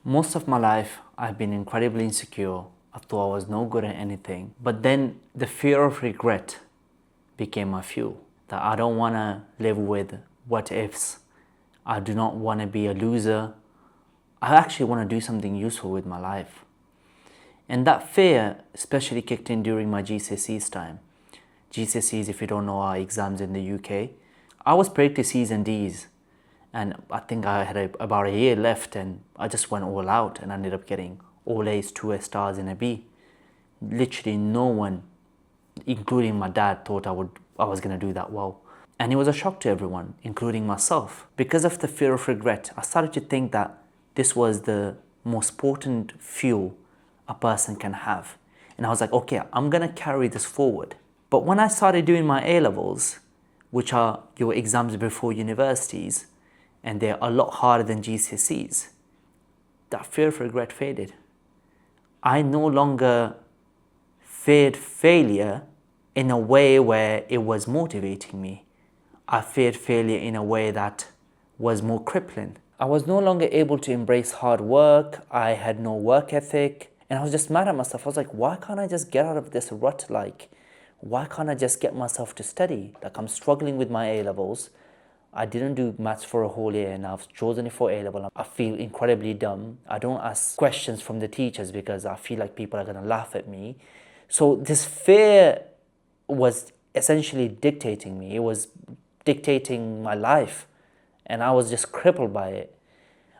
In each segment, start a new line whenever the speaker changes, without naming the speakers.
Most of my life, I've been incredibly insecure. I thought I was no good at anything. But then the fear of regret became my fuel. That I don't want to live with what ifs. I do not want to be a loser. I actually want to do something useful with my life. And that fear especially kicked in during my GCSEs time. GCSEs, if you don't know, are exams in the UK. I was predicted C's and D's, and I think I had about a year left, and I just went all out and ended up getting all A's, 2 A stars, and a B. Literally no one, including my dad, thought I was going to do that well. And it was a shock to everyone, including myself. Because of the fear of regret, I started to think that this was the most potent fuel a person can have. And I was like, okay, I'm going to carry this forward. But when I started doing my A levels, which are your exams before universities, and they're a lot harder than GCSEs, that fear of regret faded. I no longer feared failure in a way where it was motivating me. I feared failure in a way that was more crippling. I was no longer able to embrace hard work. I had no work ethic. And I was just mad at myself. I was like, why can't I just get out of this rut? Like, why can't I just get myself to study? Like, I'm struggling with my A levels. I didn't do maths for a whole year and I've chosen it for A level. I feel incredibly dumb. I don't ask questions from the teachers because I feel like people are going to laugh at me. So this fear was essentially dictating me. It was dictating my life, and I was just crippled by it.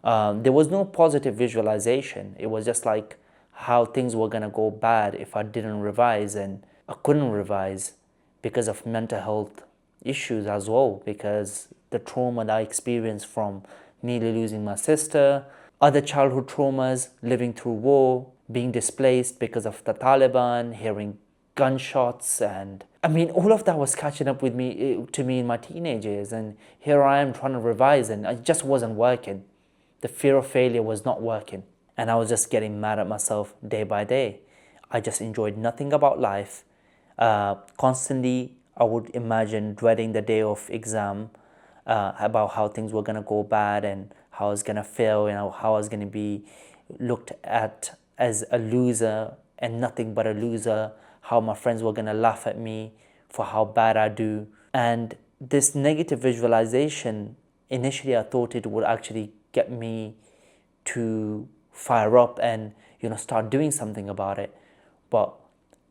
There was no positive visualization. It was just like how things were going to go bad if I didn't revise, and I couldn't revise because of mental health issues as well, because the trauma that I experienced from nearly losing my sister, other childhood traumas, living through war, being displaced because of the Taliban, hearing gunshots, and I mean all of that was catching up with me to me in my teenage years, and here I am trying to revise and it just wasn't working. The fear of failure was not working, and I was just getting mad at myself day by day. I just enjoyed nothing about life. Constantly I would imagine dreading the day of exam, about how things were going to go bad and how I was going to fail and how I was going to be looked at as a loser and nothing but a loser, how my friends were going to laugh at me for how bad I do. And this negative visualization, initially I thought it would actually get me to fire up and start doing something about it. But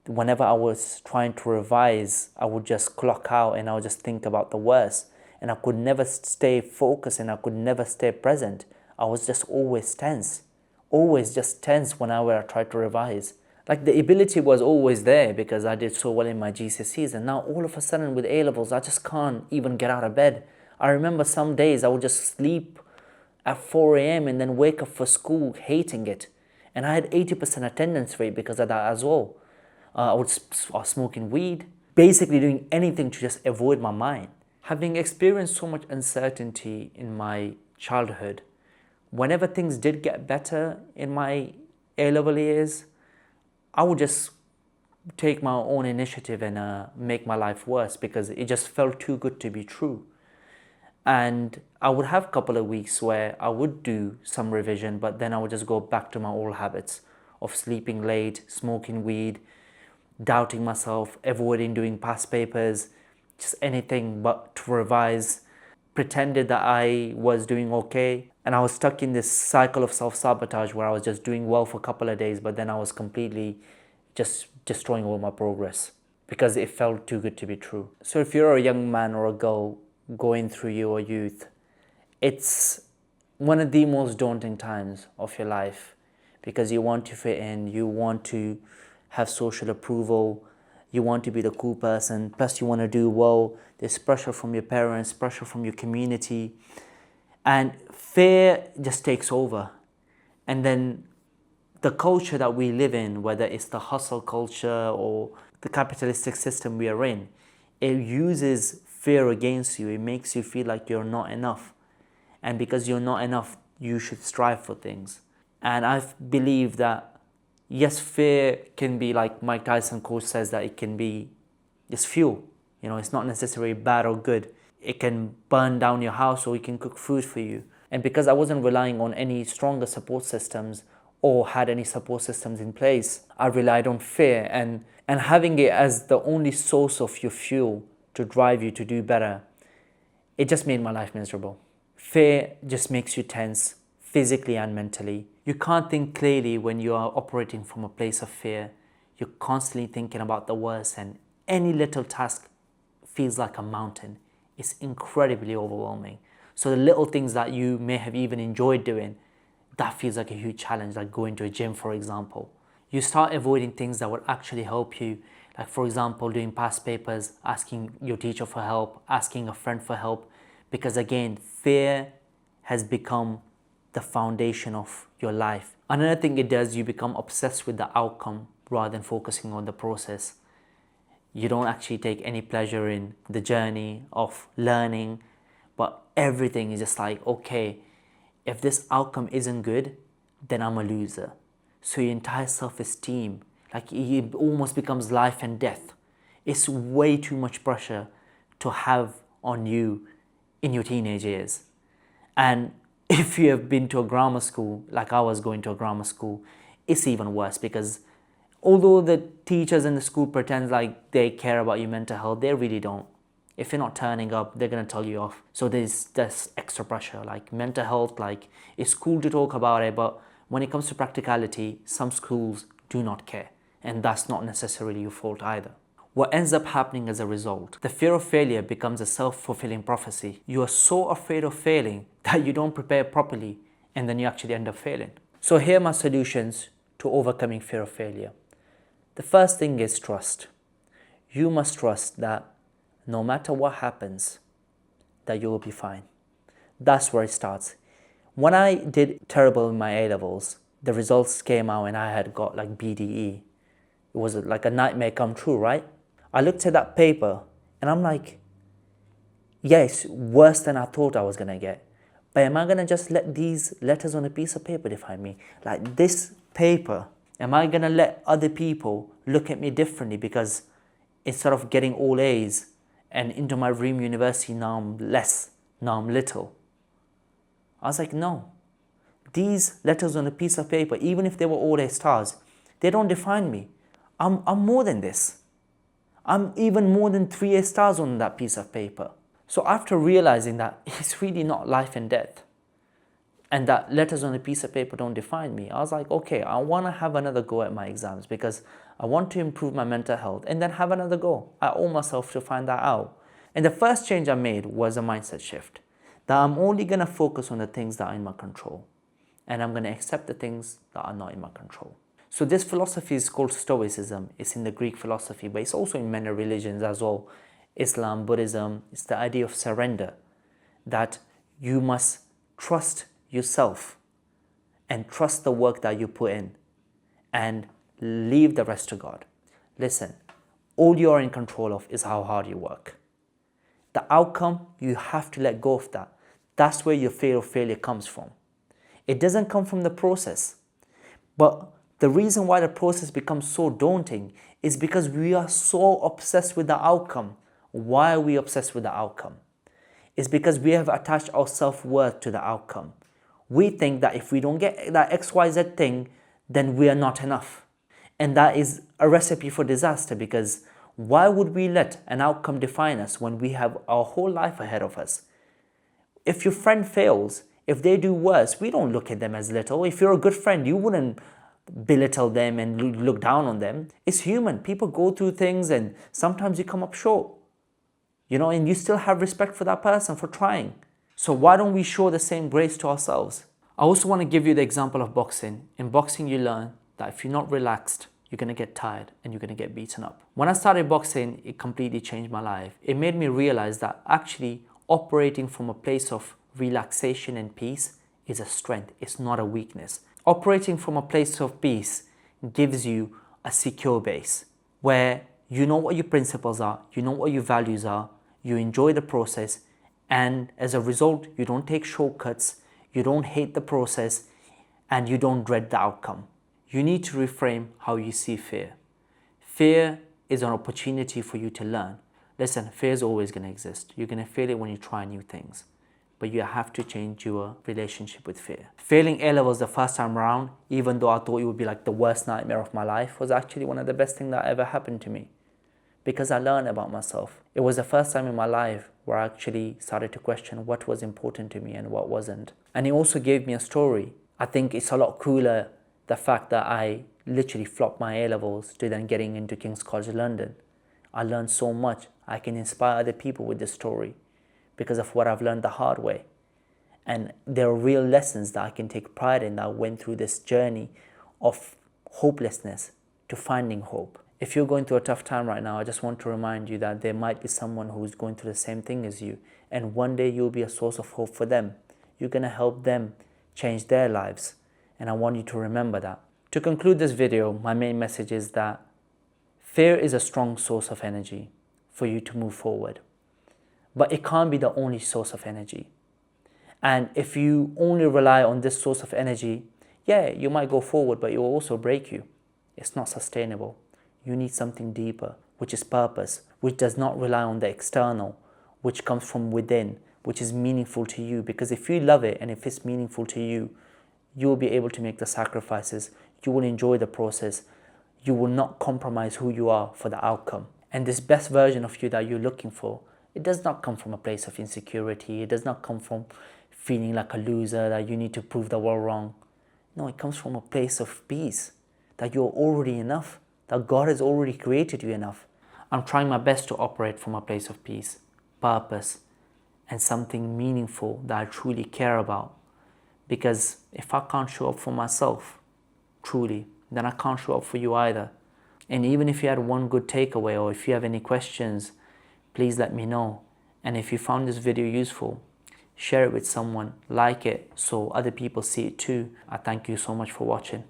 whenever I was trying to revise, I would just clock out and I would just think about the worst. And I could never stay focused and I could never stay present. I was just always tense, always just tense whenever I tried to revise. Like the ability was always there because I did so well in my GCSEs, and now all of a sudden with A levels, I just can't even get out of bed. I remember some days I would just sleep at 4 a.m. and then wake up for school hating it. And I had 80% attendance rate because of that as well. I was smoking weed, basically doing anything to just avoid my mind. Having experienced so much uncertainty in my childhood, whenever things did get better in my A-level years, I would just take my own initiative and make my life worse because it just felt too good to be true. And I would have a couple of weeks where I would do some revision, but then I would just go back to my old habits of sleeping late, smoking weed, doubting myself, avoiding doing past papers, just anything but to revise, pretended that I was doing okay. And I was stuck in this cycle of self-sabotage where I was just doing well for a couple of days, but then I was completely just destroying all my progress because it felt too good to be true. So if you're a young man or a girl going through your youth, it's one of the most daunting times of your life because you want to fit in, you want to have social approval, you want to be the cool person, plus you want to do well. There's pressure from your parents, pressure from your community, and fear just takes over. And then the culture that we live in, whether it's the hustle culture or the capitalistic system we are in, it uses fear against you. It makes you feel like you're not enough. And because you're not enough, you should strive for things. And I believe that, yes, fear can be, like Mike Tyson quote says, that it can be just fuel. It's not necessarily bad or good. It can burn down your house or it can cook food for you. And because I wasn't relying on any stronger support systems or had any support systems in place, I relied on fear, and having it as the only source of your fuel to drive you to do better, it just made my life miserable. Fear just makes you tense physically and mentally. You can't think clearly when you are operating from a place of fear. You're constantly thinking about the worst, and any little task feels like a mountain. It's incredibly overwhelming. So the little things that you may have even enjoyed doing, that feels like a huge challenge, like going to a gym, for example. You start avoiding things that would actually help you, like for example, doing past papers, asking your teacher for help, asking a friend for help, because again, fear has become the foundation of your life. Another thing it does, you become obsessed with the outcome rather than focusing on the process. You don't actually take any pleasure in the journey of learning, but everything is just like, okay, if this outcome isn't good, then I'm a loser. So your entire self-esteem, like it almost becomes life and death. It's way too much pressure to have on you in your teenage years. And if you have been to a grammar school, like I was going to a grammar school, it's even worse, because although the teachers in the school pretend like they care about your mental health, they really don't. If you're not turning up, they're going to tell you off. So there's extra pressure. Like mental health, like it's cool to talk about it, but when it comes to practicality, some schools do not care. And that's not necessarily your fault either. What ends up happening as a result, the fear of failure becomes a self-fulfilling prophecy. You are so afraid of failing that you don't prepare properly, and then you actually end up failing. So here are my solutions to overcoming fear of failure. The first thing is trust. You must trust that no matter what happens, that you will be fine. That's where it starts. When I did terrible in my A-levels, the results came out and I had got like BDE. It was like a nightmare come true, right? I looked at that paper and I'm like, yes, worse than I thought I was going to get. But am I going to just let these letters on a piece of paper define me? Like this paper, am I going to let other people look at me differently because instead of getting all A's and into my dream university, now I'm less, now I'm little? I was like, no. These letters on a piece of paper, even if they were all A stars, they don't define me. I'm more than this. I'm even more than 3 A stars on that piece of paper. So after realizing that it's really not life and death, and that letters on a piece of paper don't define me, I was like, okay, I want to have another go at my exams because I want to improve my mental health and then have another go. I owe myself to find that out. And the first change I made was a mindset shift, that I'm only going to focus on the things that are in my control, and I'm going to accept the things that are not in my control. So this philosophy is called stoicism. It's in the Greek philosophy, but it's also in many religions as well. Islam, Buddhism, it's the idea of surrender, that you must trust yourself and trust the work that you put in and leave the rest to God. Listen, all you're in control of is how hard you work. The outcome, you have to let go of that. That's where your fear of failure comes from. It doesn't come from the process. But the reason why the process becomes so daunting is because we are so obsessed with the outcome. Why are we obsessed with the outcome? It's because we have attached our self-worth to the outcome. We think that if we don't get that XYZ thing, then we are not enough. And that is a recipe for disaster, because why would we let an outcome define us when we have our whole life ahead of us? If your friend fails, if they do worse, we don't look at them as little. If you're a good friend, you wouldn't belittle them and look down on them. It's human. People go through things and sometimes you come up short. And you still have respect for that person for trying. So why don't we show the same grace to ourselves? I also want to give you the example of boxing. In boxing, you learn that if you're not relaxed, you're going to get tired and you're going to get beaten up. When I started boxing, it completely changed my life. It made me realize that actually operating from a place of relaxation and peace is a strength. It's not a weakness. Operating from a place of peace gives you a secure base where you know what your principles are, you know what your values are, you enjoy the process, and as a result, you don't take shortcuts, you don't hate the process, and you don't dread the outcome. You need to reframe how you see fear. Fear is an opportunity for you to learn. Listen, fear is always going to exist. You're going to feel it when you try new things. but you have to change your relationship with fear. Failing A-levels the first time around, even though I thought it would be like the worst nightmare of my life, was actually one of the best things that ever happened to me, because I learned about myself. It was the first time in my life where I actually started to question what was important to me and what wasn't. And it also gave me a story. I think it's a lot cooler, the fact that I literally flopped my A-levels to then getting into King's College London. I learned so much. I can inspire other people with this story because of what I've learned the hard way. And there are real lessons that I can take pride in, that I went through this journey of hopelessness to finding hope. If you're going through a tough time right now, I just want to remind you that there might be someone who's going through the same thing as you. And one day you'll be a source of hope for them. You're going to help them change their lives. And I want you to remember that. To conclude this video, my main message is that fear is a strong source of energy for you to move forward. But it can't be the only source of energy. And if you only rely on this source of energy, yeah, you might go forward, but it will also break you. It's not sustainable. You need something deeper, which is purpose, which does not rely on the external, which comes from within, which is meaningful to you. Because if you love it and if it's meaningful to you, you will be able to make the sacrifices. You will enjoy the process. You will not compromise who you are for the outcome. And this best version of you that you're looking for, it does not come from a place of insecurity. It does not come from feeling like a loser, that you need to prove the world wrong. No, it comes from a place of peace, that you're already enough, that God has already created you enough. I'm trying my best to operate from a place of peace, purpose, and something meaningful that I truly care about. Because if I can't show up for myself, truly, then I can't show up for you either. And even if you had one good takeaway, or if you have any questions, please let me know. And if you found this video useful, share it with someone, like it so other people see it too. I thank you so much for watching.